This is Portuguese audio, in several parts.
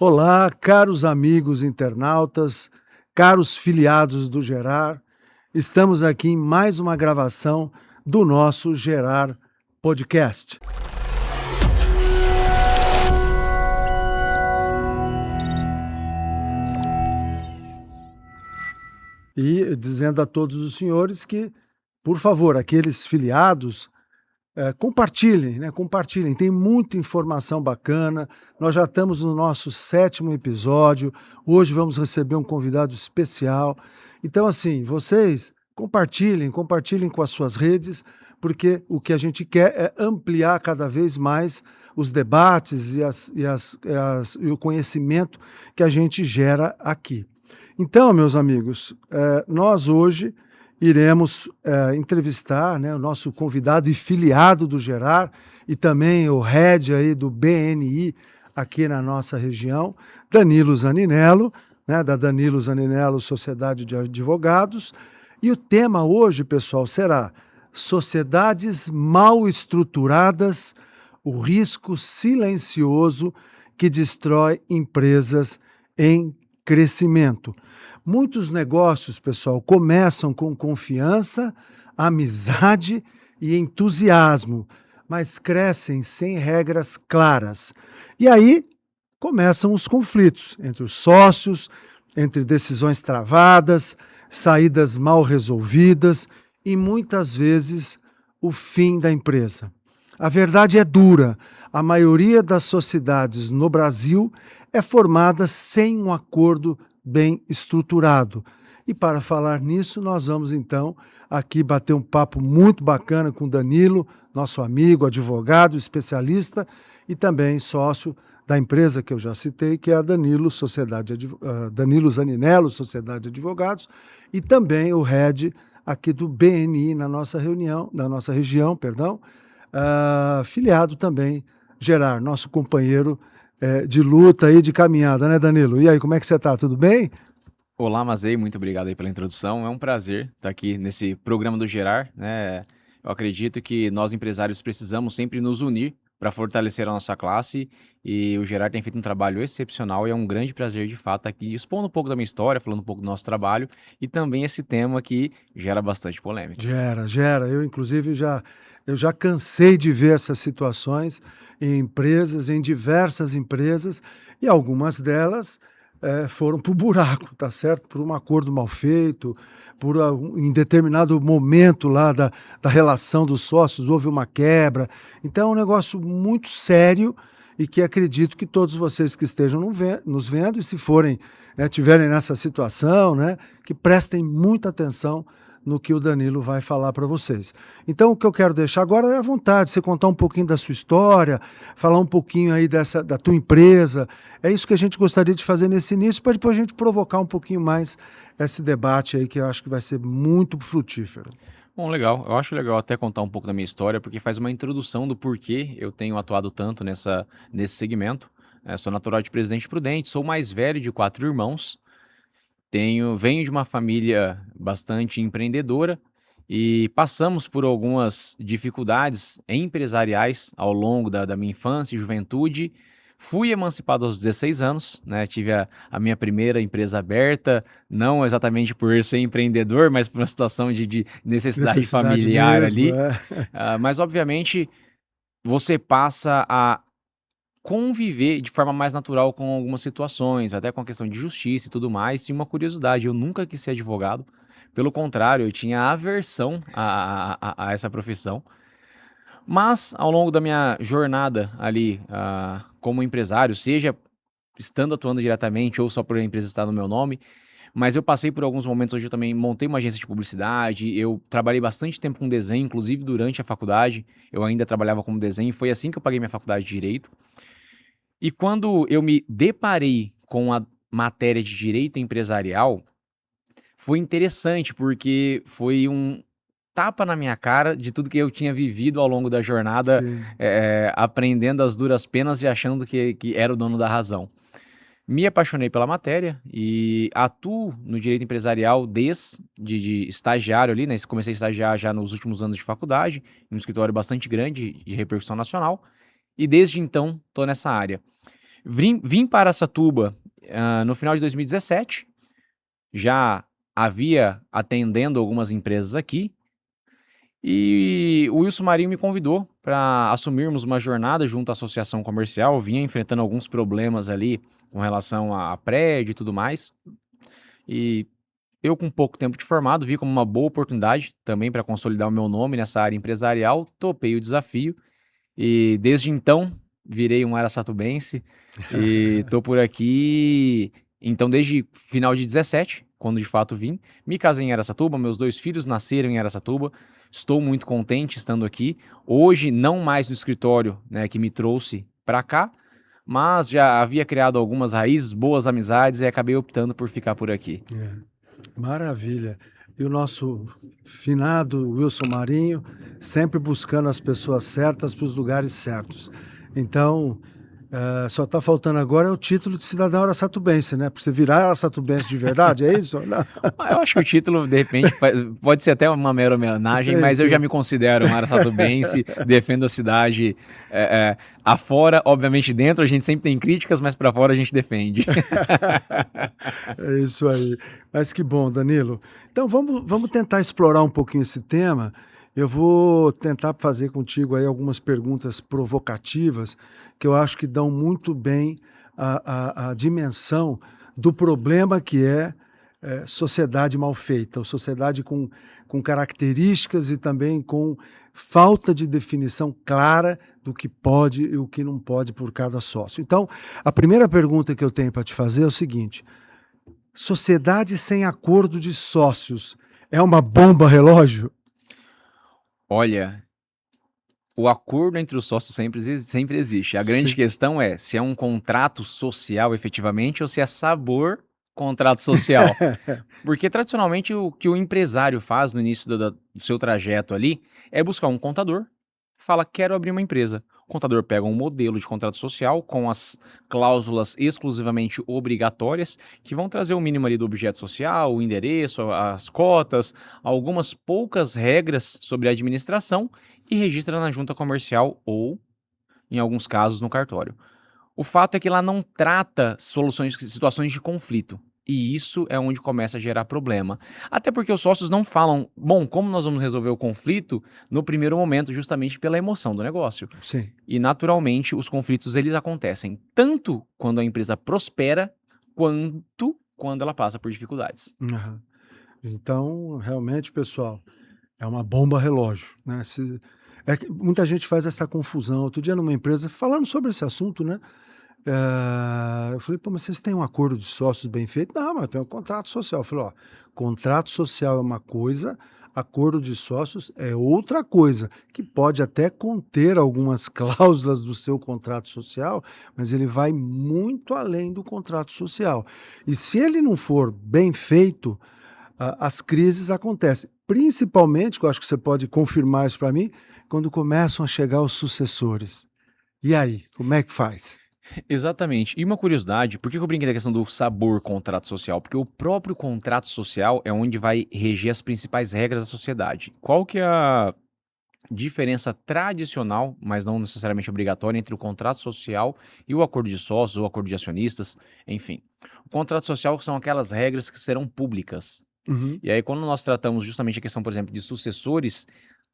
Olá, caros amigos internautas, caros filiados do Gerar, estamos aqui em mais uma gravação do nosso Gerar Podcast. E dizendo a todos os senhores que, por favor, aqueles filiados, compartilhem, né? Compartilhem, tem muita informação bacana. Nós já estamos no nosso 7º episódio. Hoje vamos receber um convidado especial. Então, assim, vocês compartilhem com as suas redes, porque o que a gente quer é ampliar cada vez mais os debates e o conhecimento que a gente gera aqui. Então, meus amigos, nós hoje iremos entrevistar, né, o nosso convidado e filiado do Gerar e também o head aí do BNI aqui na nossa região, Danilo Zaninello, né, da Danilo Zaninello Sociedade de Advogados. E o tema hoje, pessoal, será Sociedades Mal Estruturadas, o risco silencioso que destrói empresas em crescimento. Muitos negócios, pessoal, começam com confiança, amizade e entusiasmo, mas crescem sem regras claras. E aí começam os conflitos entre os sócios, entre decisões travadas, saídas mal resolvidas e muitas vezes o fim da empresa. A verdade é dura. A maioria das sociedades no Brasil é formada sem um acordo bem estruturado. E para falar nisso, nós vamos então aqui bater um papo muito bacana com o Danilo, nosso amigo, advogado, especialista e também sócio da empresa que eu já citei, que é a Danilo Zaninello Sociedade de Advogados, e também o head aqui do BNI na nossa região, filiado também, Gerar, nosso companheiro de luta e de caminhada, né, Danilo? E aí, como é que você está? Tudo bem? Olá, Mazei, muito obrigado aí pela introdução. É um prazer estar aqui nesse programa do Gerar, né? Eu acredito que nós empresários precisamos sempre nos unir para fortalecer a nossa classe e o Gerar tem feito um trabalho excepcional e é um grande prazer, de fato, estar aqui expondo um pouco da minha história, falando um pouco do nosso trabalho e também esse tema que gera bastante polêmica. Gera. Eu, inclusive, já cansei de ver essas situações em empresas, em diversas empresas, e algumas delas foram para o buraco, tá certo? Por um acordo mal feito, em determinado momento lá da relação dos sócios houve uma quebra. Então é um negócio muito sério e que acredito que todos vocês que estejam nos vendo e se forem, tiverem nessa situação, né, que prestem muita atenção no que o Danilo vai falar para vocês. Então, o que eu quero deixar agora é a vontade, você contar um pouquinho da sua história, falar um pouquinho aí da tua empresa. É isso que a gente gostaria de fazer nesse início, para depois a gente provocar um pouquinho mais esse debate aí, que eu acho que vai ser muito frutífero. Bom, legal. Eu acho legal até contar um pouco da minha história, porque faz uma introdução do porquê eu tenho atuado tanto nesse segmento. Sou natural de Presidente Prudente, sou o mais velho de 4 irmãos, venho de uma família bastante empreendedora e passamos por algumas dificuldades empresariais ao longo da minha infância e juventude. Fui emancipado aos 16 anos, né? Tive a minha primeira empresa aberta, não exatamente por ser empreendedor, mas por uma situação de necessidade familiar mesmo, ali. Mas, obviamente, você passa a conviver de forma mais natural com algumas situações, até com a questão de justiça e tudo mais. E uma curiosidade, eu nunca quis ser advogado. Pelo contrário, eu tinha aversão a essa profissão. Mas, ao longo da minha jornada ali como empresário, seja estando atuando diretamente ou só por a empresa estar no meu nome, mas eu passei por alguns momentos onde eu também montei uma agência de publicidade, eu trabalhei bastante tempo com desenho, inclusive durante a faculdade, eu ainda trabalhava como desenho, e foi assim que eu paguei minha faculdade de Direito. E quando eu me deparei com a matéria de Direito Empresarial, foi interessante, porque foi um tapa na minha cara de tudo que eu tinha vivido ao longo da jornada, aprendendo as duras penas e achando que era o dono da razão. Me apaixonei pela matéria e atuo no direito empresarial desde de estagiário ali, né? Comecei a estagiar já nos últimos anos de faculdade, em um escritório bastante grande de repercussão nacional, e desde então estou nessa área. Vim para Araçatuba no final de 2017, já havia atendendo algumas empresas aqui, e o Wilson Marinho me convidou para assumirmos uma jornada junto à associação comercial. Eu vinha enfrentando alguns problemas ali com relação a prédio e tudo mais, e eu, com pouco tempo de formado, vi como uma boa oportunidade também para consolidar o meu nome nessa área empresarial, topei o desafio e desde então virei um araçatubense e tô por aqui. Então, desde final de 17, quando de fato vim, me casei em Araçatuba, meus 2 filhos nasceram em Araçatuba, estou muito contente estando aqui. Hoje, não mais no escritório, né, que me trouxe para cá, mas já havia criado algumas raízes, boas amizades e acabei optando por ficar por aqui. Maravilha. E o nosso finado Wilson Marinho, sempre buscando as pessoas certas para os lugares certos. Então, só está faltando agora o título de cidadão araçatubense, né? Para você virar araçatubense de verdade, é isso? Não. Eu acho que o título, de repente, pode ser até uma mera homenagem, mas eu já me considero um araçatubense, defendo a cidade afora, obviamente dentro a gente sempre tem críticas, mas para fora a gente defende. É isso aí. Mas que bom, Danilo. Então vamos tentar explorar um pouquinho esse tema. Eu vou tentar fazer contigo aí algumas perguntas provocativas que eu acho que dão muito bem a dimensão do problema que é sociedade mal feita, ou sociedade com características e também com falta de definição clara do que pode e o que não pode por cada sócio. Então, a primeira pergunta que eu tenho para te fazer é o seguinte: sociedade sem acordo de sócios é uma bomba relógio? Olha, o acordo entre os sócios sempre existe. A grande Sim. questão é se é um contrato social efetivamente ou se é sabor contrato social. Porque tradicionalmente o que o empresário faz no início do seu trajeto ali é buscar um contador, fala, quero abrir uma empresa. O contador pega um modelo de contrato social com as cláusulas exclusivamente obrigatórias, que vão trazer o mínimo ali do objeto social, o endereço, as cotas, algumas poucas regras sobre a administração e registra na junta comercial ou, em alguns casos, no cartório. O fato é que lá não trata situações de conflito. E isso é onde começa a gerar problema. Até porque os sócios não falam, bom, como nós vamos resolver o conflito no primeiro momento, justamente pela emoção do negócio. Sim. E naturalmente os conflitos eles acontecem tanto quando a empresa prospera, quanto quando ela passa por dificuldades. Aham. Então, realmente, pessoal, é uma bomba relógio, né? Muita gente faz essa confusão. Outro dia, numa empresa, falando sobre esse assunto, né? Eu falei, pô, mas vocês têm um acordo de sócios bem feito? Não, mas eu tenho um contrato social. Eu falei, ó, contrato social é uma coisa, acordo de sócios é outra coisa, que pode até conter algumas cláusulas do seu contrato social, mas ele vai muito além do contrato social. E se ele não for bem feito, as crises acontecem. Principalmente, que eu acho que você pode confirmar isso para mim, quando começam a chegar os sucessores. E aí, como é que faz? Exatamente. E uma curiosidade, por que eu brinquei da questão do sabor contrato social? Porque o próprio contrato social é onde vai reger as principais regras da sociedade. Qual que é a diferença tradicional, mas não necessariamente obrigatória, entre o contrato social e o acordo de sócios ou acordo de acionistas? Enfim, o contrato social são aquelas regras que serão públicas. Uhum. E aí, quando nós tratamos justamente a questão, por exemplo, de sucessores,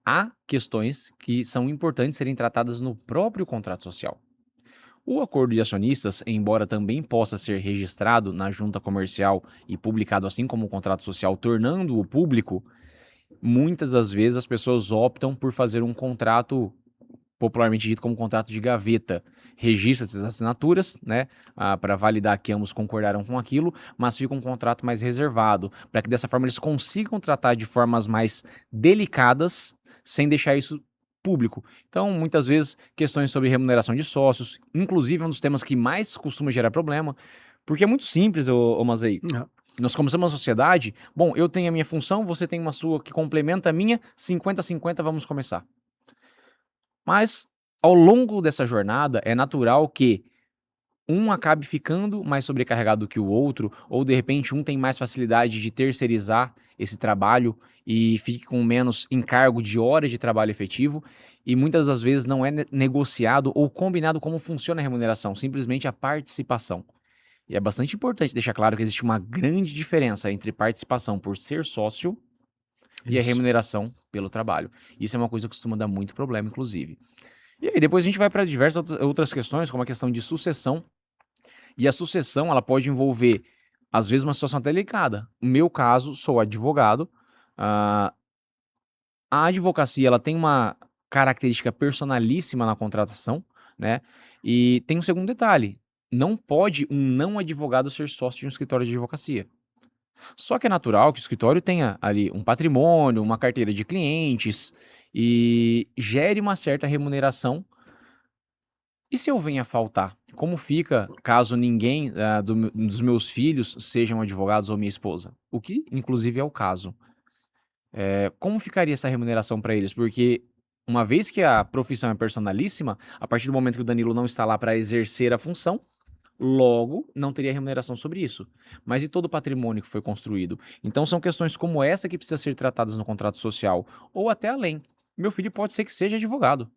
há questões que são importantes serem tratadas no próprio contrato social. O acordo de acionistas, embora também possa ser registrado na junta comercial e publicado assim como o contrato social, tornando-o público, muitas das vezes as pessoas optam por fazer um contrato popularmente dito como contrato de gaveta. Registra-se as assinaturas, né, para validar que ambos concordaram com aquilo, mas fica um contrato mais reservado, para que dessa forma eles consigam tratar de formas mais delicadas, sem deixar isso público. Então, muitas vezes, questões sobre remuneração de sócios, inclusive é um dos temas que mais costuma gerar problema, porque é muito simples, ô Mazei. Não. Nós começamos uma sociedade, bom, eu tenho a minha função, você tem uma sua que complementa a minha, 50-50, vamos começar. Mas, ao longo dessa jornada, é natural que um acabe ficando mais sobrecarregado do que o outro, ou de repente um tem mais facilidade de terceirizar esse trabalho e fique com menos encargo de horas de trabalho efetivo, e muitas das vezes não é negociado ou combinado como funciona a remuneração, simplesmente a participação. E é bastante importante deixar claro que existe uma grande diferença entre participação por ser sócio e a Isso. remuneração pelo trabalho. Isso é uma coisa que costuma dar muito problema, inclusive. E aí depois a gente vai para diversas outras questões, como a questão de sucessão. E a sucessão, ela pode envolver, às vezes, uma situação até delicada. No meu caso, sou advogado. ah, a advocacia, ela tem uma característica personalíssima na contratação, né? E tem um segundo detalhe: não pode um não advogado ser sócio de um escritório de advocacia. Só que é natural que o escritório tenha ali um patrimônio, uma carteira de clientes e gere uma certa remuneração. E se eu venho a faltar? Como fica caso ninguém dos meus filhos sejam advogados ou minha esposa? O que, inclusive, é o caso. Como ficaria essa remuneração para eles? Porque uma vez que a profissão é personalíssima, a partir do momento que o Danilo não está lá para exercer a função, logo não teria remuneração sobre isso. Mas e todo o patrimônio que foi construído? Então são questões como essa que precisam ser tratadas no contrato social, ou até além. Meu filho pode ser que seja advogado,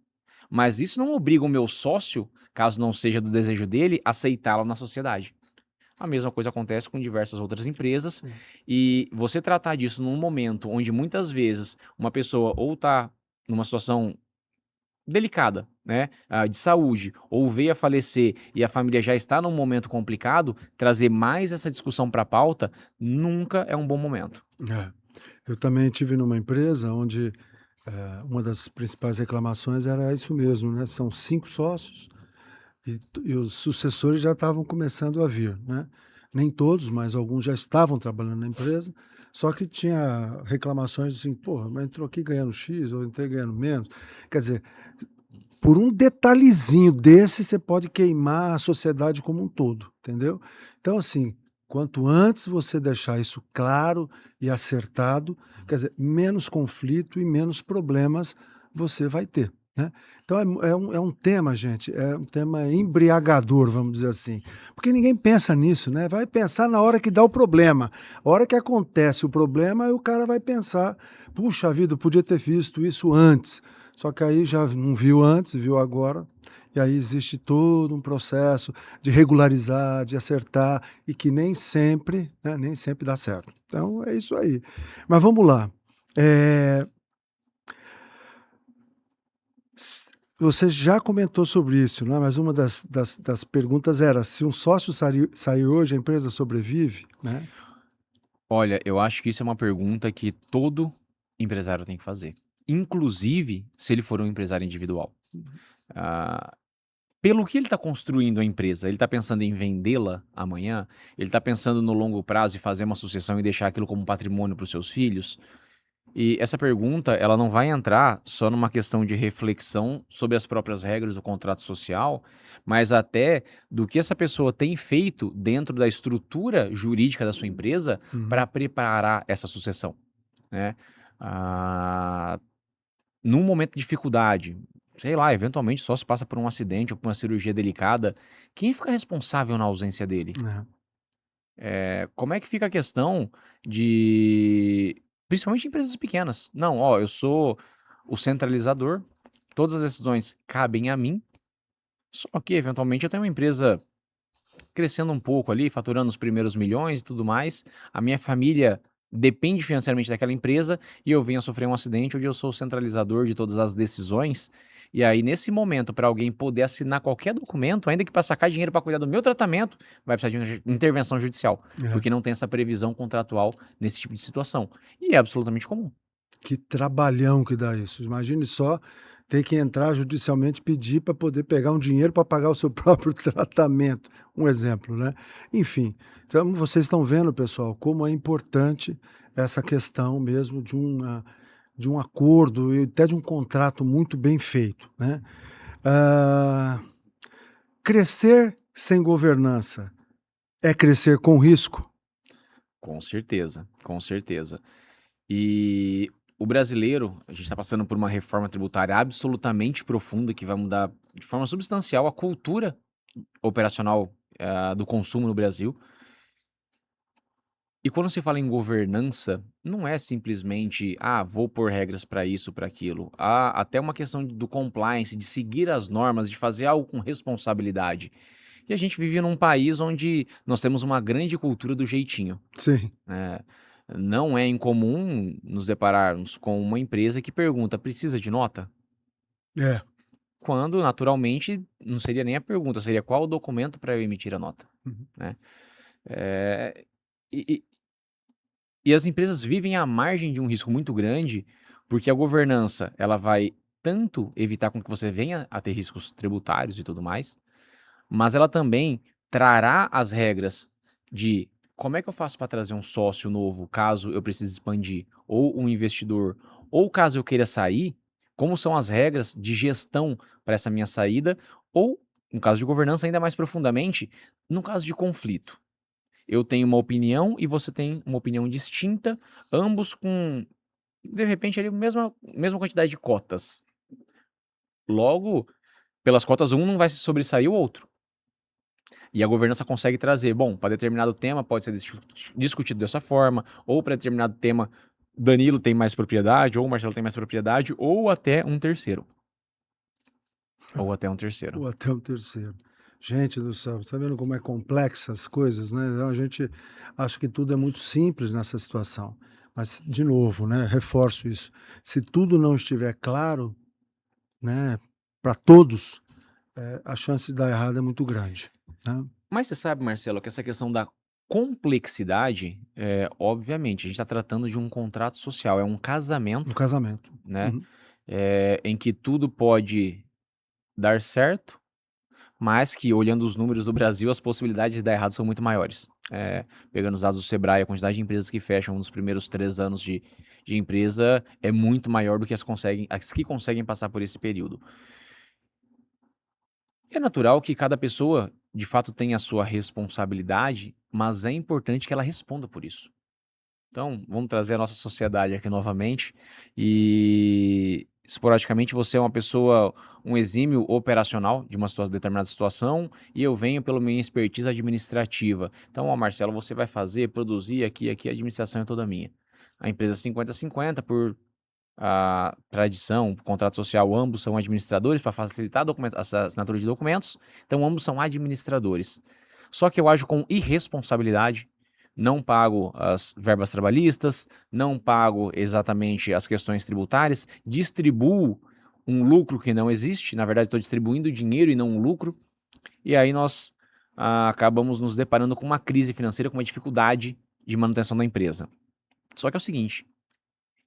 mas isso não obriga o meu sócio, caso não seja do desejo dele, a aceitá-lo na sociedade. A mesma coisa acontece com diversas outras empresas, Sim. e você tratar disso num momento onde muitas vezes uma pessoa ou está numa situação delicada, né, de saúde, ou veio a falecer e a família já está num momento complicado, trazer mais essa discussão para a pauta nunca é um bom momento. É. Eu também tive numa empresa onde uma das principais reclamações era isso mesmo, né? São 5 sócios e os sucessores já estavam começando a vir, né? Nem todos, mas alguns já estavam trabalhando na empresa, só que tinha reclamações assim: "Porra, mas entrou aqui ganhando X, ou entrei ganhando menos". Quer dizer, por um detalhezinho desse, você pode queimar a sociedade como um todo, entendeu? Então, assim, quanto antes você deixar isso claro e acertado, quer dizer, menos conflito e menos problemas você vai ter, né? Então é um tema, gente, é um tema embriagador, vamos dizer assim, porque ninguém pensa nisso, né? Vai pensar na hora que dá o problema. A hora que acontece o problema, aí o cara vai pensar: "Puxa vida, eu podia ter visto isso antes". Só que aí já não viu antes, viu agora, e aí existe todo um processo de regularizar, de acertar, e que nem sempre, né, nem sempre dá certo. Então é isso aí. Mas vamos lá. Eh, s Você já comentou sobre isso, né, mas uma das perguntas era: se um sócio sair hoje, a empresa sobrevive, né? Olha, eu acho que isso é uma pergunta que todo empresário tem que fazer, inclusive se ele for um empresário individual. Uhum. Ah, Pelo que ele está construindo a empresa, ele está pensando em vendê-la amanhã? Ele está pensando no longo prazo e fazer uma sucessão e deixar aquilo como patrimônio para os seus filhos? E essa pergunta, ela não vai entrar só numa questão de reflexão sobre as próprias regras do contrato social, mas até do que essa pessoa tem feito dentro da estrutura jurídica da sua empresa para Uhum. preparar essa sucessão, né? Ah, Num momento de dificuldade, sei lá, eventualmente só se passa por um acidente ou por uma cirurgia delicada, quem fica responsável na ausência dele? É. Como é que fica a questão de principalmente empresas pequenas? Não, ó, eu sou o centralizador, todas as decisões cabem a mim, só que eventualmente eu tenho uma empresa crescendo um pouco ali, faturando os primeiros milhões e tudo mais, a minha família depende financeiramente daquela empresa e eu venho a sofrer um acidente onde eu sou o centralizador de todas as decisões. E aí, nesse momento, para alguém poder assinar qualquer documento, ainda que para sacar dinheiro para cuidar do meu tratamento, vai precisar de uma intervenção judicial, É. porque não tem essa previsão contratual nesse tipo de situação. E é absolutamente comum. Que trabalhão que dá isso. Imagine só ter que entrar judicialmente, pedir para poder pegar um dinheiro para pagar o seu próprio tratamento, um exemplo, né. Enfim, então vocês estão vendo, pessoal, como é importante essa questão mesmo de um acordo e até de um contrato muito bem feito, né. Ah, crescer sem governança é crescer com risco? Com certeza, com certeza. E o brasileiro, a gente está passando por uma reforma tributária absolutamente profunda que vai mudar de forma substancial a cultura operacional do consumo no Brasil. E quando se fala em governança, não é simplesmente, vou pôr regras para isso, para aquilo. Há até uma questão do compliance, de seguir as normas, de fazer algo com responsabilidade. E a gente vive num país onde nós temos uma grande cultura do jeitinho, Sim. né? Não é incomum nos depararmos com uma empresa que pergunta: precisa de nota? É. Quando, naturalmente, não seria nem a pergunta, seria qual o documento para eu emitir a nota, Uhum. né? Eh, e, e as empresas vivem à margem de um risco muito grande, porque a governança ela vai tanto evitar com que você venha a ter riscos tributários e tudo mais, mas ela também trará as regras de como é que eu faço para trazer um sócio novo caso eu precise expandir, ou um investidor, ou caso eu queira sair, como são as regras de gestão para essa minha saída, ou, no caso de governança, ainda mais profundamente, no caso de conflito. Eu tenho uma opinião e você tem uma opinião distinta, ambos com, de repente, ali, mesma quantidade de cotas. Logo, pelas cotas, um não vai se sobressair o outro. E a governança consegue trazer, bom, para determinado tema pode ser discutido dessa forma, ou para determinado tema Danilo tem mais propriedade, ou Marcelo tem mais propriedade, ou até um terceiro. Ou até um terceiro. Ou até o terceiro. Gente do céu, tá vendo como é complexa as coisas, né? Então a gente acha que tudo é muito simples nessa situação. Mas, de novo, né, reforço isso. Se tudo não estiver claro, né, para todos, a chance de dar errado é muito grande, né? Mas você sabe, Marcelo, que essa questão da complexidade, obviamente, a gente está tratando de um contrato social, é um No casamento, casamento. né? Uhum. Em que tudo pode dar certo, mas que, olhando os números do Brasil, as possibilidades de dar errado são muito maiores. Sim. Pegando os dados do Sebrae, a quantidade de empresas que fecham nos primeiros 3 anos de empresa é muito maior do que as que conseguem passar por esse período. É natural que cada pessoa, de fato, tenha a sua responsabilidade, mas é importante que ela responda por isso. Então, vamos trazer a nossa sociedade aqui novamente. E esporadicamente você é uma pessoa, um exímio operacional de uma determinada situação, e eu venho pela minha expertise administrativa. Então, Marcelo, você vai fazer, produzir aqui, a administração é toda minha. A empresa 50-50 por a tradição, contrato social, ambos são administradores para facilitar a assinatura de documentos, então ambos são administradores. Só que eu ajo com irresponsabilidade, não pago as verbas trabalhistas, não pago exatamente as questões tributárias, distribuo um lucro que não existe, na verdade estou distribuindo dinheiro e não um lucro, e aí nós acabamos nos deparando com uma crise financeira, com uma dificuldade de manutenção da empresa. Só que é o seguinte,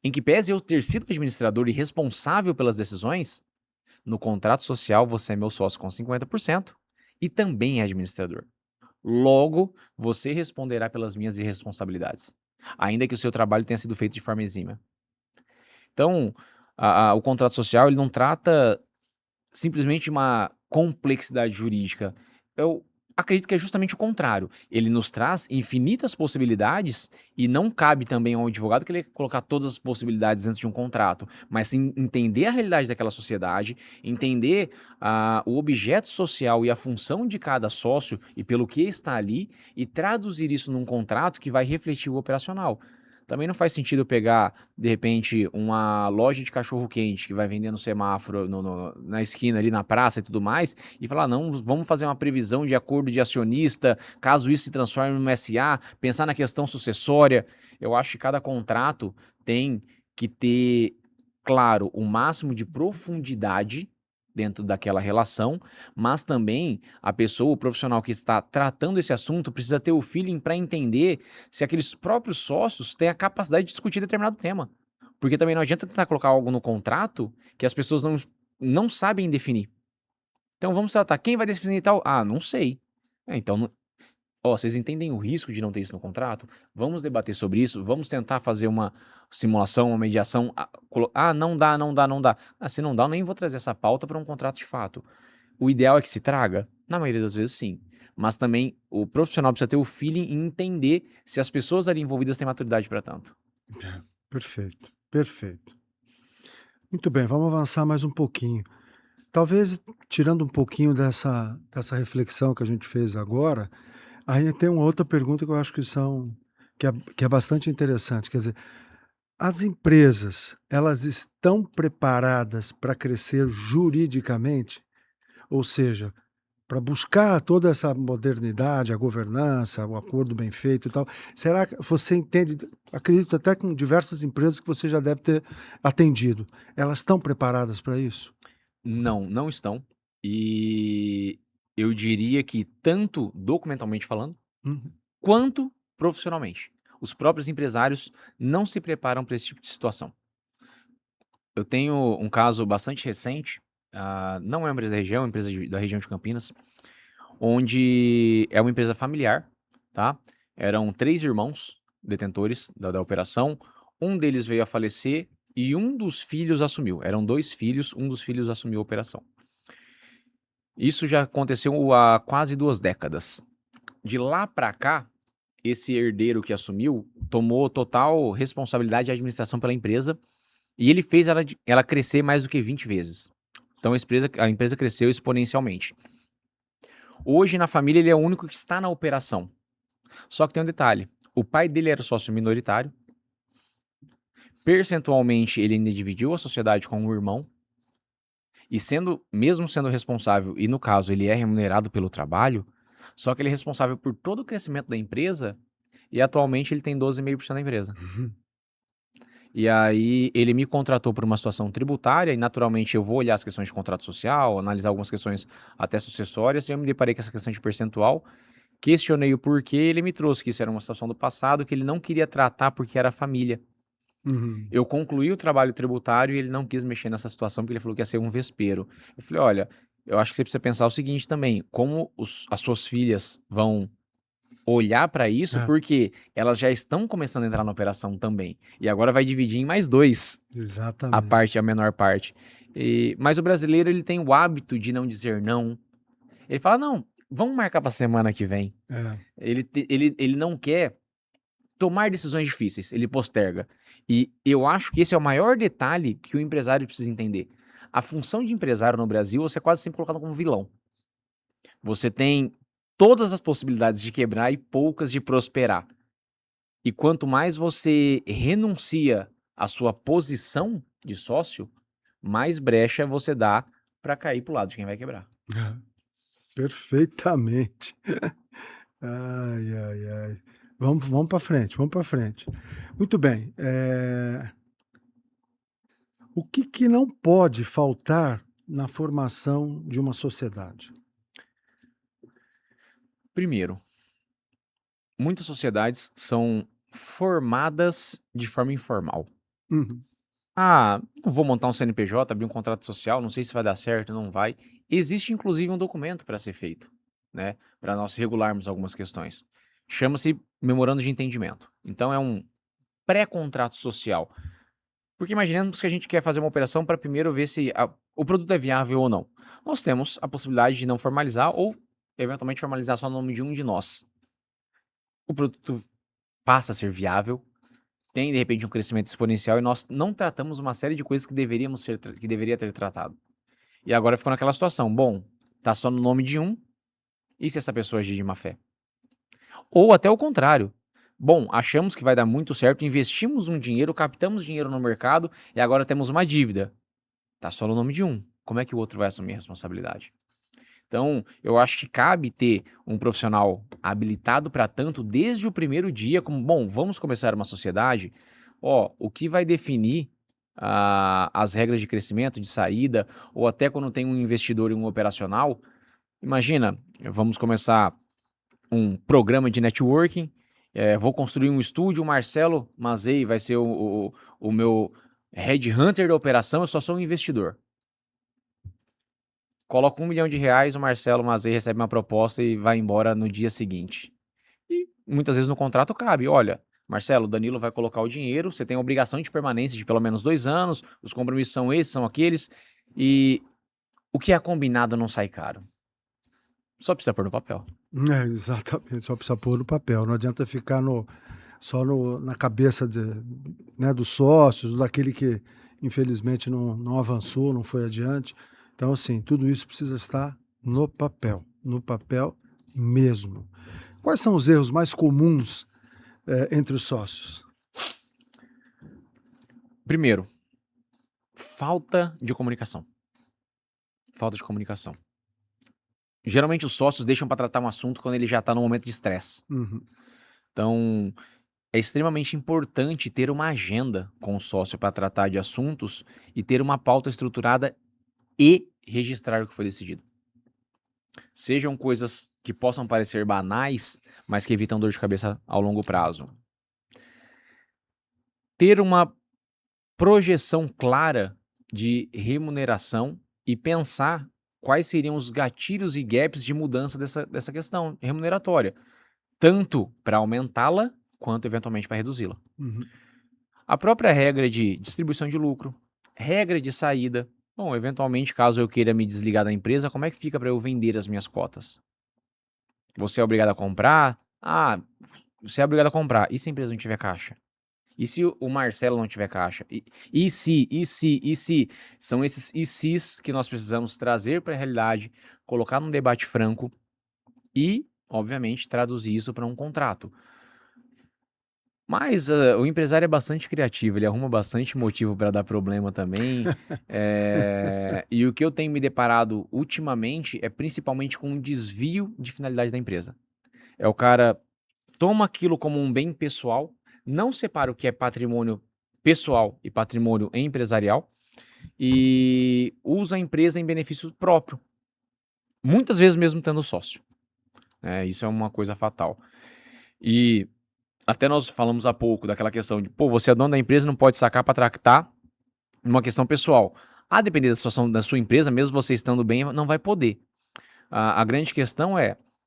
em que pese eu ter sido administrador e responsável pelas decisões, no contrato social você é meu sócio com 50% e também é administrador. Logo, você responderá pelas minhas irresponsabilidades, ainda que o seu trabalho tenha sido feito de forma exímia. Então, o contrato social ele não trata simplesmente uma complexidade jurídica. Eu acredito que é justamente o contrário. Ele nos traz infinitas possibilidades e não cabe também ao advogado que ele colocar todas as possibilidades dentro de um contrato, mas sim entender a realidade daquela sociedade, entender o objeto social e a função de cada sócio e pelo que está ali e traduzir isso num contrato que vai refletir o operacional. Também não faz sentido eu pegar, de repente, uma loja de cachorro-quente que vai vender no semáforo, na esquina ali, na praça e tudo mais, e falar, não, vamos fazer uma previsão de acordo de acionista, caso isso se transforme numa SA, pensar na questão sucessória. Eu acho que cada contrato tem que ter, claro, o máximo de profundidade dentro daquela relação, mas também a pessoa, o profissional que está tratando esse assunto precisa ter o feeling para entender se aqueles próprios sócios têm a capacidade de discutir determinado tema. Porque também não adianta tentar colocar algo no contrato que as pessoas não sabem definir. Então vamos tratar, quem vai definir tal? Não sei. Então, vocês entendem o risco de não ter isso no contrato? Vamos debater sobre isso, vamos tentar fazer uma simulação, uma mediação. Não dá, não dá, não dá. Se não dá, eu nem vou trazer essa pauta para um contrato de fato. O ideal é que se traga? Na maioria das vezes, sim. Mas também o profissional precisa ter o feeling e entender se as pessoas ali envolvidas têm maturidade para tanto. Perfeito, perfeito. Muito bem, vamos avançar mais um pouquinho. talvez tirando um pouquinho dessa reflexão que a gente fez agora, aí tem uma outra pergunta que eu acho que é bastante interessante, quer dizer, as empresas, elas estão preparadas para crescer juridicamente? Ou seja, para buscar toda essa modernidade, a governança, o acordo bem feito e tal. Será que você entende, acredito até com diversas empresas que você já deve ter atendido, elas estão preparadas para isso? Não, não estão. E eu diria que tanto documentalmente falando, Uhum, quanto profissionalmente. Os próprios empresários não se preparam para esse tipo de situação. Eu tenho um caso bastante recente, não é uma empresa da região, é uma empresa da região de Campinas, onde é uma empresa familiar, tá? Eram 3 irmãos detentores da operação, um deles veio a falecer e um dos filhos assumiu. Eram 2 filhos, um dos filhos assumiu a operação. Isso já aconteceu há quase 2 décadas. De lá para cá, esse herdeiro que assumiu tomou total responsabilidade e administração pela empresa e ele fez ela crescer mais do que 20 vezes. Então a empresa cresceu exponencialmente. Hoje, na família, ele é o único que está na operação. Só que tem um detalhe: o pai dele era sócio minoritário, percentualmente ele ainda dividiu a sociedade com o irmão, e mesmo sendo responsável, e no caso ele é remunerado pelo trabalho, só que ele é responsável por todo o crescimento da empresa, e atualmente ele tem 12,5% da empresa. uhum. E aí ele me contratou por uma situação tributária, e naturalmente eu vou olhar as questões de contrato social, analisar algumas questões até sucessórias, e eu me deparei com essa questão de percentual, questionei o porquê, ele me trouxe que isso era uma situação do passado, que ele não queria tratar porque era família. Uhum. Eu concluí o trabalho tributário e ele não quis mexer nessa situação porque ele falou que ia ser um vespeiro. Eu falei, olha, eu acho que você precisa pensar o seguinte também, como as suas filhas vão olhar para isso, É, porque elas já estão começando a entrar na operação também. E agora vai dividir em mais 2 exatamente. a menor parte. Mas o brasileiro, ele tem o hábito de não dizer não. Ele fala, não, vamos marcar para semana que vem. É, Ele não quer tomar decisões difíceis, ele posterga. E eu acho que esse é o maior detalhe que o empresário precisa entender. A função de empresário no Brasil, você é quase sempre colocado como vilão. Você tem todas as possibilidades de quebrar e poucas de prosperar. E quanto mais você renuncia à sua posição de sócio, mais brecha você dá para cair pro lado de quem vai quebrar. é, perfeitamente. Ai, ai, ai. Vamos para frente, vamos para frente. Muito bem, o que não pode faltar na formação de uma sociedade? Primeiro, muitas sociedades são formadas de forma informal. Uhum, Ah, não vou montar um CNPJ, abrir um contrato social, não sei se vai dar certo, não vai. Existe inclusive um documento para ser feito, né, para nós regularmos algumas questões. Chama-se memorando de entendimento. Então é um pré-contrato social. Porque imaginemos que a gente quer fazer uma operação para primeiro ver se o produto é viável ou não. Nós temos a possibilidade de não formalizar ou eventualmente formalizar só no nome de um de nós. O produto passa a ser viável, tem de repente um crescimento exponencial e nós não tratamos uma série de coisas que deveria ter tratado. E agora ficou naquela situação, bom, tá só no nome de um, e se essa pessoa agir de má fé? Ou até o contrário. Bom, achamos que vai dar muito certo, investimos um dinheiro, captamos dinheiro no mercado e agora temos uma dívida. Tá só no nome de um. Como é que o outro vai assumir a responsabilidade? Então, eu acho que cabe ter um profissional habilitado para tanto desde o primeiro dia, como, bom, vamos começar uma sociedade. Ó, o que vai definir as regras de crescimento, de saída, ou até quando tem um investidor e um operacional. Imagina, vamos começar um programa de networking, vou construir um estúdio, o Marcelo Mazei vai ser o meu headhunter da operação, eu só sou um investidor. Coloca R$ 1 milhão, o Marcelo Mazei recebe uma proposta e vai embora no dia seguinte. E muitas vezes no contrato cabe, olha, Marcelo, o Danilo vai colocar o dinheiro, você tem a obrigação de permanência de pelo menos 2 anos, os compromissos são esses, são aqueles, e o que é combinado não sai caro. Só precisa pôr no papel. exatamente, só precisa pôr no papel, não adianta ficar na cabeça né, dos sócios, daquele que infelizmente não avançou, não foi adiante. Então, assim, tudo isso precisa estar no papel mesmo. Quais são os erros mais comuns entre os sócios? Primeiro, falta de comunicação. Falta de comunicação. Geralmente os sócios deixam para tratar um assunto quando ele já está no momento de estresse. Uhum. Então, é extremamente importante ter uma agenda com o sócio para tratar de assuntos e ter uma pauta estruturada e registrar o que foi decidido. Sejam coisas que possam parecer banais, mas que evitam dor de cabeça ao longo prazo. Ter uma projeção clara de remuneração e pensar quais seriam os gatilhos e gaps de mudança dessa questão remuneratória, tanto para aumentá-la quanto eventualmente para reduzi-la. Uhum. A própria regra de distribuição de lucro, regra de saída. Bom, eventualmente, caso eu queira me desligar da empresa, como é que fica para eu vender as minhas cotas? Você é obrigado a comprar? Ah, você é obrigado a comprar. E se a empresa não tiver caixa? E se o Marcelo não tiver caixa? E se? São esses e se's que nós precisamos trazer para a realidade, colocar num debate franco e, obviamente, traduzir isso para um contrato. Mas o empresário é bastante criativo, ele arruma bastante motivo para dar problema também. E o que eu tenho me deparado ultimamente é principalmente com um desvio de finalidade da empresa. É o cara toma aquilo como um bem pessoal, não separa o que é patrimônio pessoal e patrimônio empresarial e usa a empresa em benefício próprio. Muitas vezes mesmo tendo sócio. Isso é uma coisa fatal. E até nós falamos há pouco daquela questão de, pô, você é dono da empresa e não pode sacar para tratar uma questão pessoal. A depender da situação da sua empresa, mesmo você estando bem, não vai poder. A grande questão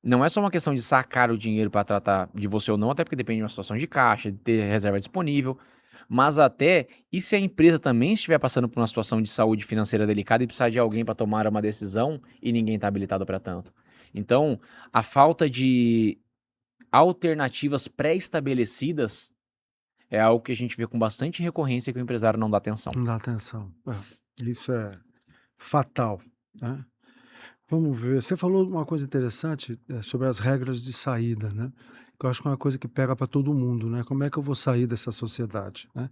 não é só uma questão de sacar o dinheiro para tratar de você ou não, até porque depende de uma situação de caixa, de ter reserva disponível, mas até, e se a empresa também estiver passando por uma situação de saúde financeira delicada e precisar de alguém para tomar uma decisão e ninguém está habilitado para tanto. Então, a falta de alternativas pré-estabelecidas é algo que a gente vê com bastante recorrência que o empresário não dá atenção. Não dá atenção. Isso é fatal, né? Vamos ver. Você falou uma coisa interessante sobre as regras de saída, né? Que eu acho que é uma coisa que pega para todo mundo, né? Como é que eu vou sair dessa sociedade, né?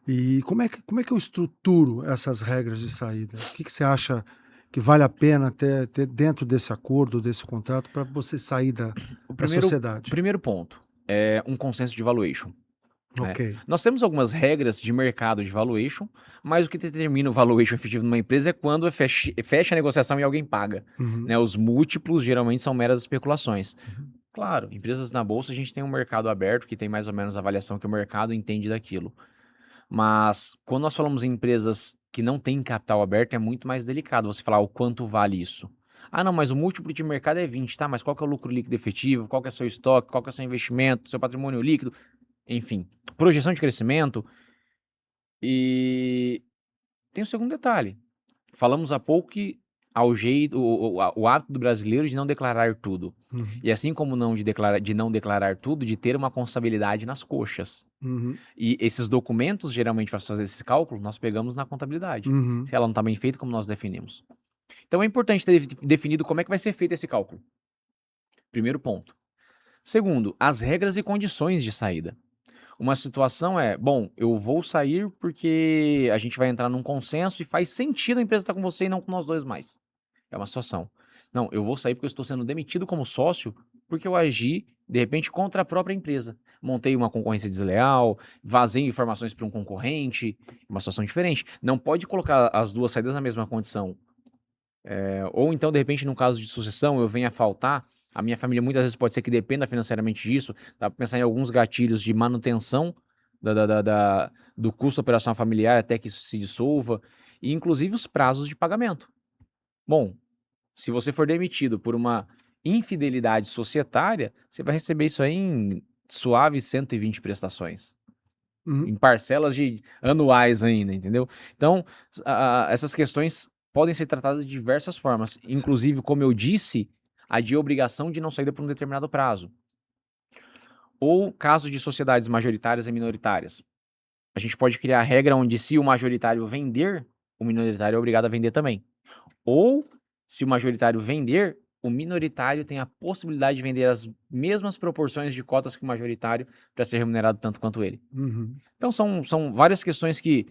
E como é que eu estruturo essas regras de saída? O que você acha que vale a pena ter dentro desse acordo, desse contrato, para você sair da O da primeiro, sociedade? primeiro ponto é um consenso de valuation. Né? Ok. Nós temos algumas regras de mercado de valuation, mas o que determina o valuation efetivo numa empresa é quando fecha a negociação e alguém paga. Uhum. Né? Os múltiplos geralmente são meras especulações. Uhum. Claro, empresas na bolsa a gente tem um mercado aberto que tem mais ou menos a avaliação que o mercado entende daquilo. Mas quando nós falamos em empresas que não têm capital aberto, é muito mais delicado você falar o quanto vale isso. Ah, não, mas o múltiplo de mercado é 20, tá? Mas qual que é o lucro líquido efetivo? Qual que é o seu estoque? Qual que é o seu investimento? Seu patrimônio líquido? Enfim, projeção de crescimento. E tem o segundo detalhe. Falamos há pouco que o hábito do brasileiro de não declarar tudo. Uhum. E assim como de não declarar tudo, de ter uma contabilidade nas coxas. Uhum. E esses documentos, geralmente, para fazer esse cálculo, nós pegamos na contabilidade. Uhum. Se ela não está bem feita, como nós definimos. Então é importante ter definido como é que vai ser feito esse cálculo. Primeiro ponto. Segundo, as regras e condições de saída. Uma situação é, bom, eu vou sair porque a gente vai entrar num consenso e faz sentido a empresa estar com você e não com nós dois mais. É uma situação. Não, eu vou sair porque eu estou sendo demitido como sócio porque eu agi, de repente, contra a própria empresa. Montei uma concorrência desleal, vazei informações para um concorrente, uma situação diferente. Não pode colocar as duas saídas na mesma condição. Ou então, de repente, num caso de sucessão, eu venha a faltar. A minha família muitas vezes pode ser que dependa financeiramente disso. Dá para pensar em alguns gatilhos de manutenção do custo operacional familiar até que isso se dissolva. E inclusive os prazos de pagamento. Bom, se você for demitido por uma infidelidade societária, você vai receber isso aí em suaves 120 prestações. Uhum. Em parcelas de anuais ainda, entendeu? Então, essas questões podem ser tratadas de diversas formas. Inclusive, como eu disse, a de obrigação de não saída por um determinado prazo. Ou caso de sociedades majoritárias e minoritárias. A gente pode criar a regra onde se o majoritário vender, o minoritário é obrigado a vender também. Ou, se o majoritário vender, o minoritário tem a possibilidade de vender as mesmas proporções de cotas que o majoritário para ser remunerado tanto quanto ele. Uhum. Então são várias questões que,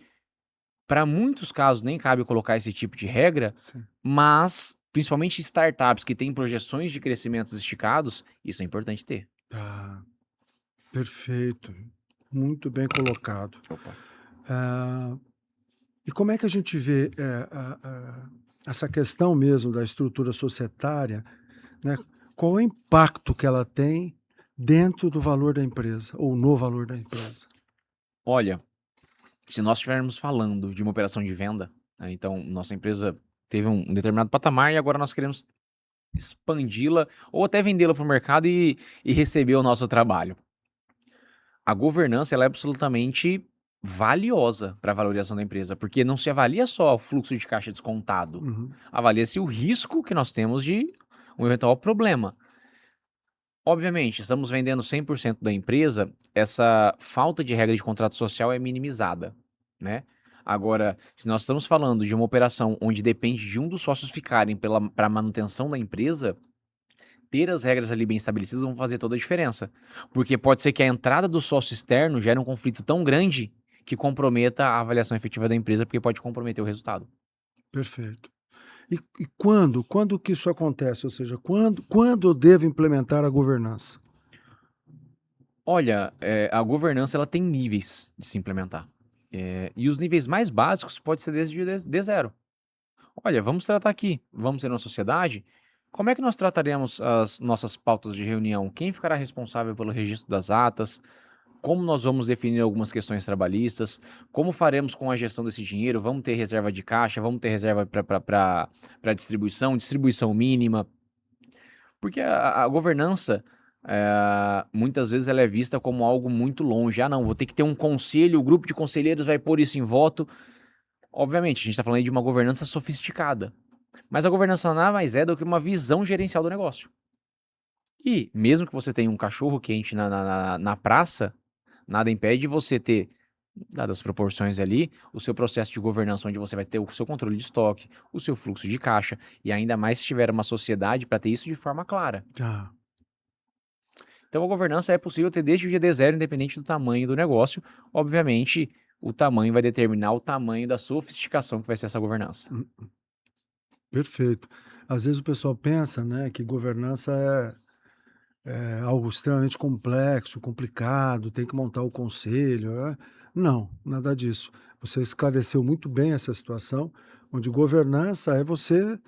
para muitos casos, nem cabe colocar esse tipo de regra, Sim. mas, principalmente startups que têm projeções de crescimentos esticados, isso é importante ter. Tá. Perfeito. Muito bem colocado. Opa. Ah, e como é que a gente vê essa questão mesmo da estrutura societária, né? Qual o impacto que ela tem dentro do valor da empresa ou no valor da empresa? Olha, se nós estivermos falando de uma operação de venda, né, então nossa empresa teve um determinado patamar e agora nós queremos expandi-la ou até vendê-la para o mercado e receber o nosso trabalho. A governança ela é absolutamente valiosa para a valorização da empresa, porque não se avalia só o fluxo de caixa descontado, Uhum. avalia-se o risco que nós temos de um eventual problema. Obviamente, estamos vendendo 100% da empresa, essa falta de regra de contrato social é minimizada, né? Agora, se nós estamos falando de uma operação onde depende de um dos sócios ficarem para a manutenção da empresa, ter as regras ali bem estabelecidas vão fazer toda a diferença. Porque pode ser que a entrada do sócio externo gere um conflito tão grande que comprometa a avaliação efetiva da empresa, porque pode comprometer o resultado. Perfeito. E quando? Quando que isso acontece? Ou seja, quando eu devo implementar a governança? Olha, a governança ela tem níveis de se implementar. E os níveis mais básicos pode ser desde de zero. Olha, vamos tratar aqui, vamos ter uma sociedade. Como é que nós trataremos as nossas pautas de reunião? Quem ficará responsável pelo registro das atas? Como nós vamos definir algumas questões trabalhistas? Como faremos com a gestão desse dinheiro? Vamos ter reserva de caixa? Vamos ter reserva para distribuição, distribuição mínima? Porque a governança, muitas vezes ela é vista como algo muito longe. Ah, não, vou ter que ter um conselho, o grupo de conselheiros vai pôr isso em voto. Obviamente, a gente está falando aí de uma governança sofisticada. Mas a governança nada mais é do que uma visão gerencial do negócio. E mesmo que você tenha um cachorro quente na praça, nada impede você ter, dadas as proporções ali, o seu processo de governança, onde você vai ter o seu controle de estoque, o seu fluxo de caixa, e ainda mais se tiver uma sociedade para ter isso de forma clara. Ah, Então a governança é possível ter desde o dia D0, independente do tamanho do negócio. Obviamente, o tamanho vai determinar o tamanho da sofisticação que vai ser essa governança. perfeito. Às vezes o pessoal pensa, né, que governança é algo extremamente complexo, complicado, tem que montar o conselho, né? Não, nada disso. Você esclareceu muito bem essa situação, onde governança é você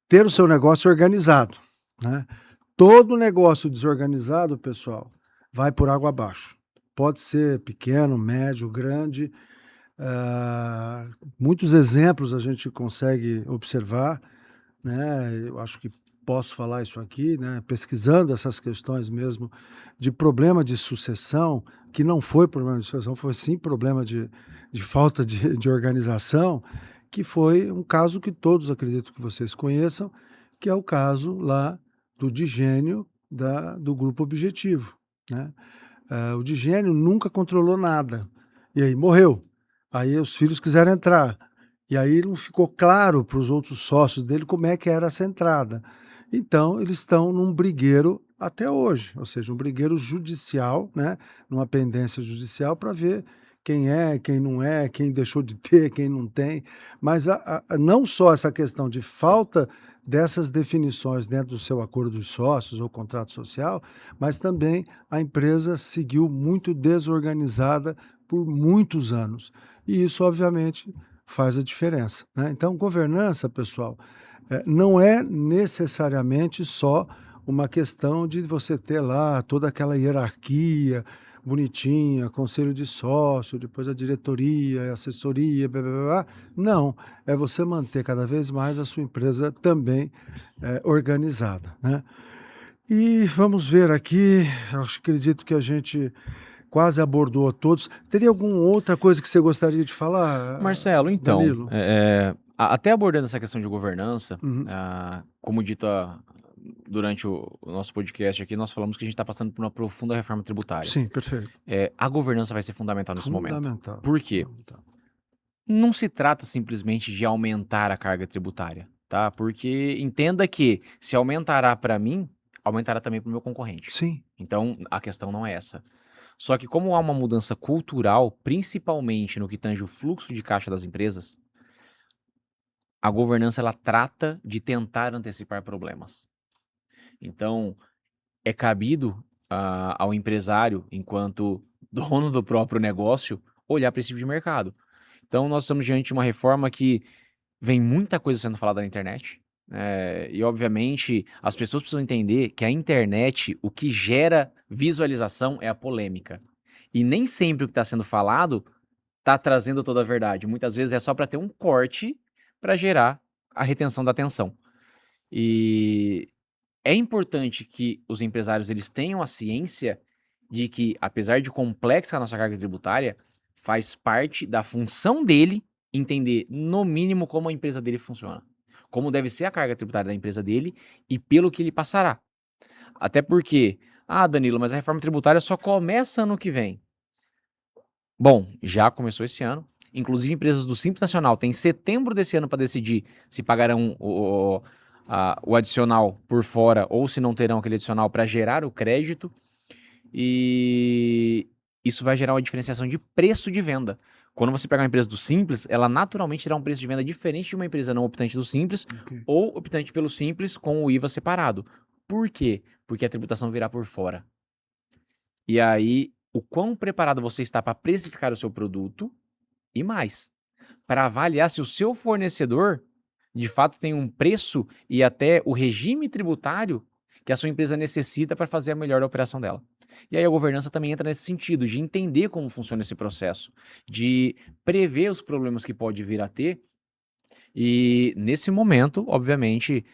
ter o seu negócio organizado, né? Todo negócio desorganizado, pessoal, vai por água abaixo. Pode ser pequeno, médio, grande. Muitos exemplos a gente consegue observar, né? Eu acho que posso falar isso aqui, né? Pesquisando essas questões mesmo de problema de sucessão, que não foi problema de sucessão, foi sim problema de falta de organização, que foi um caso que todos acredito que vocês conheçam, que é o caso lá do Digênio do Grupo Objetivo, né? O Digênio nunca controlou nada, e aí morreu. Aí os filhos quiseram entrar, e aí não ficou claro para os outros sócios dele como é que era essa entrada. Então eles estão num brigueiro até hoje, ou seja, um brigueiro judicial, né, numa pendência judicial para ver quem é, quem não é, quem deixou de ter, quem não tem. Mas não só essa questão de falta dessas definições dentro do seu acordo dos sócios ou contrato social, mas também a empresa seguiu muito desorganizada por muitos anos. E isso, obviamente, faz a diferença, né? Então, governança, pessoal, não é necessariamente só uma questão de você ter lá toda aquela hierarquia bonitinha, conselho de sócio, depois a diretoria, a assessoria, blá, blá, blá, blá. Não, é você manter cada vez mais a sua empresa também organizada, né? E vamos ver aqui, acredito que a gente quase abordou todos. Teria alguma outra coisa que você gostaria de falar, Marcelo, então, Danilo? até abordando essa questão de governança, Uhum. como dito durante o nosso podcast aqui, nós falamos que a gente está passando por uma profunda reforma tributária. Sim, perfeito. A governança vai ser fundamental nesse momento. Fundamental. Por quê? Fundamental. Não se trata simplesmente de aumentar a carga tributária, tá? Porque entenda que se aumentará para mim, aumentará também para o meu concorrente. Sim, Então, a questão não é essa. Só que como há uma mudança cultural, principalmente no que tange o fluxo de caixa das empresas, a governança ela trata de tentar antecipar problemas. Então, é cabido ao empresário, enquanto dono do próprio negócio, olhar para esse tipo de mercado. Então, nós estamos diante de uma reforma que vem muita coisa sendo falada na internet. E, obviamente, as pessoas precisam entender que a internet, o que gera visualização é a polêmica. E nem sempre o que está sendo falado está trazendo toda a verdade. Muitas vezes é só para ter um corte para gerar a retenção da atenção. E é importante que os empresários eles tenham a ciência de que, apesar de complexa a nossa carga tributária, faz parte da função dele entender, no mínimo, como a empresa dele funciona. Como deve ser a carga tributária da empresa dele e pelo que ele passará. Até porque, Danilo, mas a reforma tributária só começa ano que vem. Bom, já começou esse ano. Inclusive, empresas do Simples Nacional têm setembro desse ano para decidir se pagarão o adicional por fora ou se não terão aquele adicional para gerar o crédito. E isso vai gerar uma diferenciação de preço de venda. Quando você pegar uma empresa do Simples, ela naturalmente terá um preço de venda diferente de uma empresa não optante do Simples ou optante pelo Simples com o IVA separado. Por quê? Porque a tributação virá por fora. E aí, o quão preparado você está para precificar o seu produto e mais, para avaliar se o seu fornecedor de fato tem um preço e até o regime tributário que a sua empresa necessita para fazer a melhor operação dela. E aí a governança também entra nesse sentido, de entender como funciona esse processo, de prever os problemas que pode vir a ter. E nesse momento, obviamente,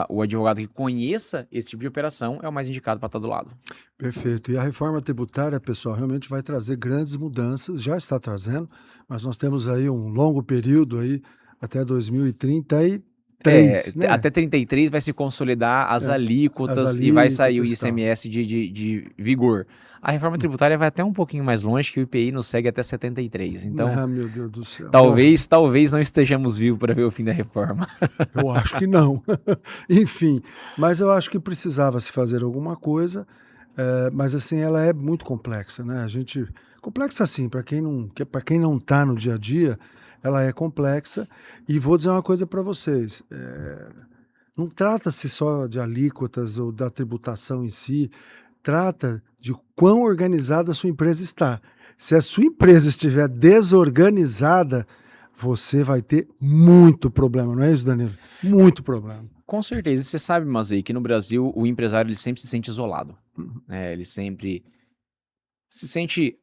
o advogado que conheça esse tipo de operação é o mais indicado para estar do lado. perfeito. E a reforma tributária, pessoal, realmente vai trazer grandes mudanças, já está trazendo, mas nós temos aí um longo período aí até 2033, né? Até 33 vai se consolidar as É, alíquotas as e vai sair o alíquotas e tal. ICMS de vigor. A reforma tributária vai até um pouquinho mais longe, que o IPI nos segue até 73. Então, Ah, meu Deus do céu. talvez não estejamos vivos para ver o fim da reforma. Eu acho que não. Enfim, mas eu acho que precisava se fazer alguma coisa, mas assim, ela é muito complexa, né? Complexa assim, para quem não está no dia a dia, ela é complexa. E vou dizer uma coisa para vocês, não trata-se só de alíquotas ou da tributação em si, trata de quão organizada a sua empresa está. Se a sua empresa estiver desorganizada, você vai ter muito problema, não é isso, Danilo? Muito problema. Com certeza. E você sabe, Mazei, que no Brasil o empresário ele sempre se sente isolado. Ele sempre se sente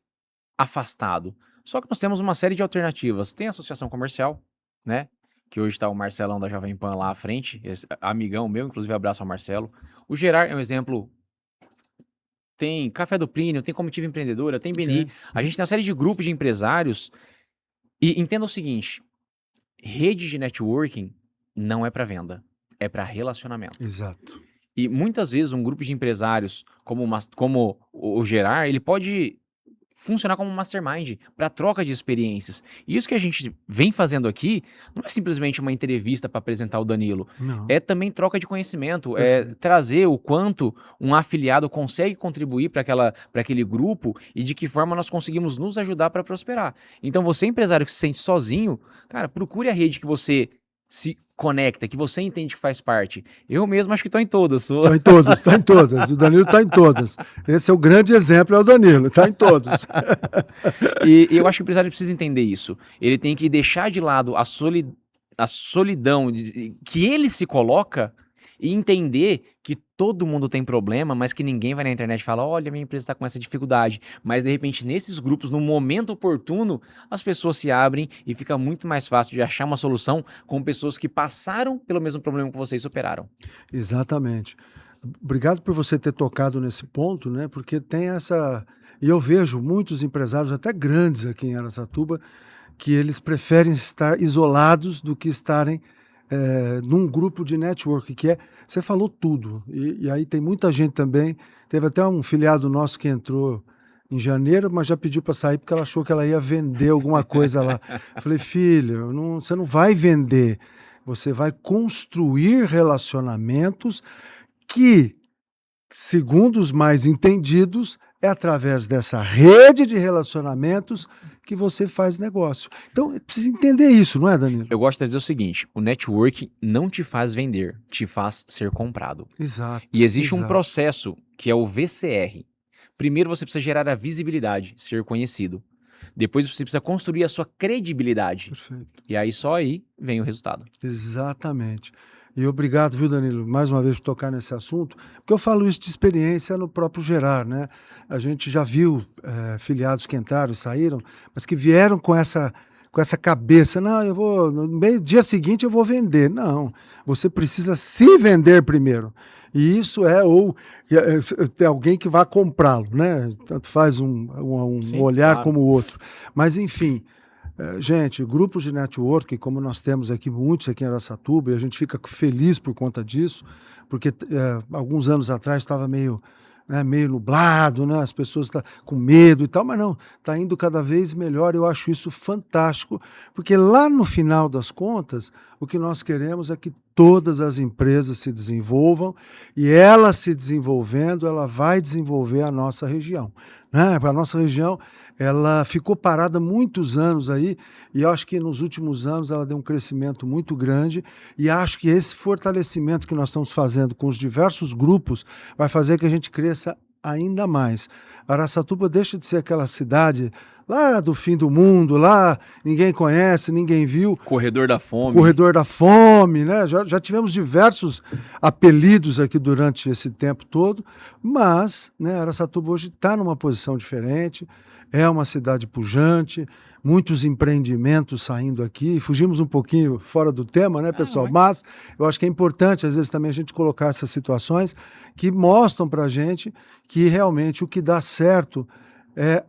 afastado. Só que nós temos uma série de alternativas. Tem a associação comercial, né? Que hoje está o Marcelão da Jovem Pan lá à frente, amigão meu, inclusive abraço ao Marcelo. O Gerard é um exemplo. Tem Café do Plínio, tem Comitiva Empreendedora, tem Beni. A gente tem uma série de grupos de empresários. E entenda o seguinte: rede de networking não é para venda, é para relacionamento. Exato. E muitas vezes um grupo de empresários como o Gerard, ele pode funcionar como um mastermind para troca de experiências. E isso que a gente vem fazendo aqui não é simplesmente uma entrevista para apresentar o Danilo. Não. É também troca de conhecimento, Perfeito. é trazer o quanto um afiliado consegue contribuir para aquele grupo e de que forma nós conseguimos nos ajudar para prosperar. Então você, empresário que se sente sozinho, cara, procure a rede que você se conecta, que você entende que faz parte. Eu mesmo acho que estou em todas. Está em todas, está em todas. O Danilo está em todas. Esse é o grande exemplo, é o Danilo, está em todos. E eu acho que o empresário precisa entender isso. Ele tem que deixar de lado a solidão que ele se coloca e entender que todo mundo tem problema, mas que ninguém vai na internet e fala: olha, minha empresa está com essa dificuldade. Mas, de repente, nesses grupos, no momento oportuno, as pessoas se abrem e fica muito mais fácil de achar uma solução com pessoas que passaram pelo mesmo problema que vocês e superaram. Exatamente. Obrigado por você ter tocado nesse ponto, né? Porque tem essa. E eu vejo muitos empresários, até grandes aqui em Araçatuba, que eles preferem estar isolados do que estarem num grupo de network, você falou tudo. E aí tem muita gente também. Teve até um filiado nosso que entrou em janeiro, mas já pediu para sair porque ela achou que ela ia vender alguma coisa lá. Eu falei, filho, você não vai vender, você vai construir relacionamentos que, segundo os mais entendidos, é através dessa rede de relacionamentos que você faz negócio. Então, precisa entender isso, não é, Danilo? Eu gosto de dizer o seguinte, o networking não te faz vender, te faz ser comprado. Exato. E existe um exato. processo que é o VCR. Primeiro você precisa gerar a visibilidade, ser conhecido. Depois você precisa construir a sua credibilidade. Perfeito. E aí só aí vem o resultado. Exatamente. E obrigado, viu, Danilo, mais uma vez por tocar nesse assunto, porque eu falo isso de experiência no próprio Gerar, né? A gente já viu filiados que entraram e saíram, mas que vieram com essa cabeça, não, eu vou, no dia seguinte eu vou vender. Não, você precisa se vender primeiro. E isso tem alguém que vai comprá-lo, né? Tanto faz um Sim, olhar claro. como o outro. Mas, enfim, gente, grupos de network, como nós temos aqui, muitos aqui em Araçatuba, e a gente fica feliz por conta disso, porque alguns anos atrás estava meio nublado, né? As pessoas estão com medo e tal, mas não, está indo cada vez melhor. Eu acho isso fantástico, porque lá no final das contas, o que nós queremos é que todas as empresas se desenvolvam, e ela se desenvolvendo, ela vai desenvolver a nossa região. Né? A nossa região, ela ficou parada muitos anos aí, e eu acho que nos últimos anos ela deu um crescimento muito grande, e acho que esse fortalecimento que nós estamos fazendo com os diversos grupos vai fazer que a gente cresça ainda mais. Araçatuba deixa de ser aquela cidade lá do fim do mundo, lá ninguém conhece, ninguém viu. Corredor da fome. Corredor da fome, né? Já tivemos diversos apelidos aqui durante esse tempo todo, mas, né, Araçatuba hoje está numa posição diferente, é uma cidade pujante, muitos empreendimentos saindo aqui. Fugimos um pouquinho fora do tema, né, pessoal? Mas eu acho que é importante, às vezes, também a gente colocar essas situações que mostram para a gente que realmente o que dá certo é,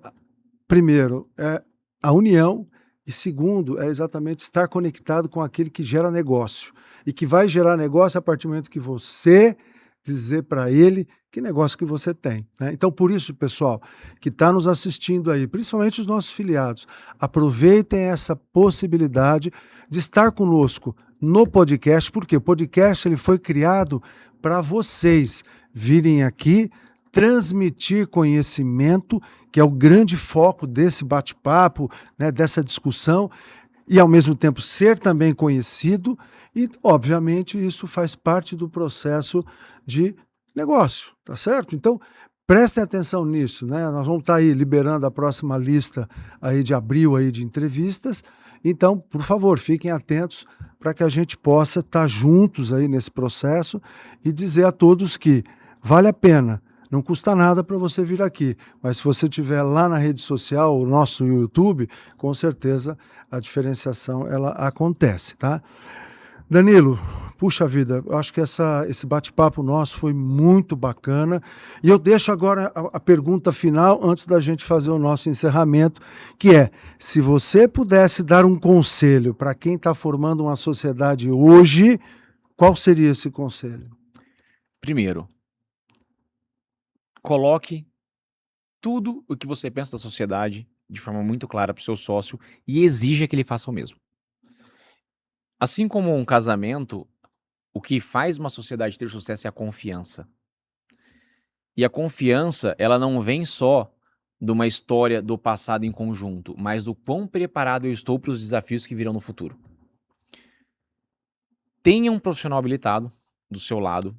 primeiro, é a união, e segundo, é exatamente estar conectado com aquele que gera negócio. E que vai gerar negócio a partir do momento que você dizer para ele que negócio que você tem. Né? Então, por isso, pessoal, que está nos assistindo aí, principalmente os nossos filiados, aproveitem essa possibilidade de estar conosco no podcast, porque o podcast ele foi criado para vocês virem aqui, transmitir conhecimento, que é o grande foco desse bate-papo, né, dessa discussão, e ao mesmo tempo ser também conhecido, e obviamente isso faz parte do processo de negócio, tá certo? Então, prestem atenção nisso, né? Nós vamos estar aí liberando a próxima lista aí de abril aí de entrevistas, então, por favor, fiquem atentos para que a gente possa estar juntos aí nesse processo e dizer a todos que vale a pena. Não custa nada para você vir aqui, mas se você estiver lá na rede social, o nosso YouTube, com certeza a diferenciação ela acontece, tá? Danilo, puxa vida, eu acho que esse bate-papo nosso foi muito bacana, e eu deixo agora a pergunta final antes da gente fazer o nosso encerramento, que é, se você pudesse dar um conselho para quem está formando uma sociedade hoje, qual seria esse conselho? Primeiro, coloque tudo o que você pensa da sociedade de forma muito clara para o seu sócio e exija que ele faça o mesmo. Assim como um casamento, o que faz uma sociedade ter sucesso é a confiança. E a confiança, ela não vem só de uma história do passado em conjunto, mas do quão preparado eu estou para os desafios que virão no futuro. Tenha um profissional habilitado do seu lado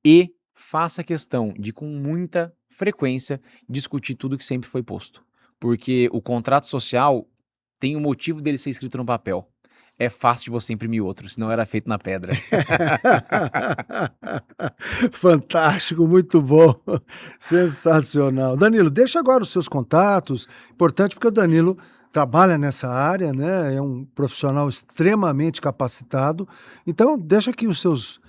e faça questão de, com muita frequência, discutir tudo que sempre foi posto. Porque o contrato social tem o motivo dele ser escrito no papel. É fácil de você imprimir outro, senão era feito na pedra. Fantástico, muito bom, sensacional. Danilo, deixa agora os seus contatos, importante porque o Danilo trabalha nessa área, né? É um profissional extremamente capacitado, então deixa aqui os seus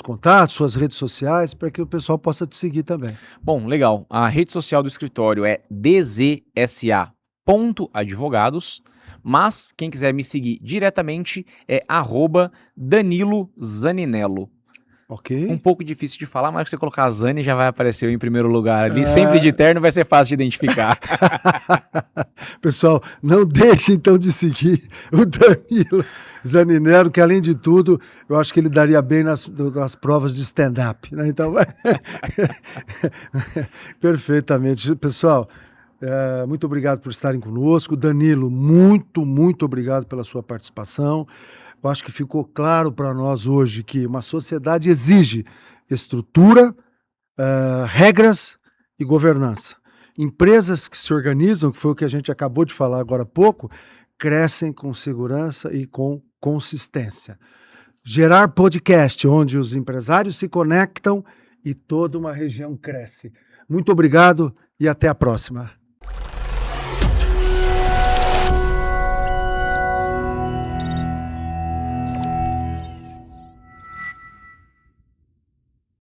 contatos, suas redes sociais, para que o pessoal possa te seguir também. Bom, legal. A rede social do escritório é dzsa.advogados, mas quem quiser me seguir diretamente é @Danilo Zaninello. Ok? Um pouco difícil de falar, mas se você colocar a Zane já vai aparecer eu em primeiro lugar ali. Sempre de terno vai ser fácil de identificar. Pessoal, não deixe então de seguir o Danilo Zaninero, que além de tudo, eu acho que ele daria bem nas provas de stand-up, né? Então, perfeitamente. Pessoal, muito obrigado por estarem conosco. Danilo, muito obrigado pela sua participação. Eu acho que ficou claro para nós hoje que uma sociedade exige estrutura, regras e governança. Empresas que se organizam, que foi o que a gente acabou de falar agora há pouco, crescem com segurança e com consistência. Gerar podcast, onde os empresários se conectam e toda uma região cresce. Muito obrigado e até a próxima.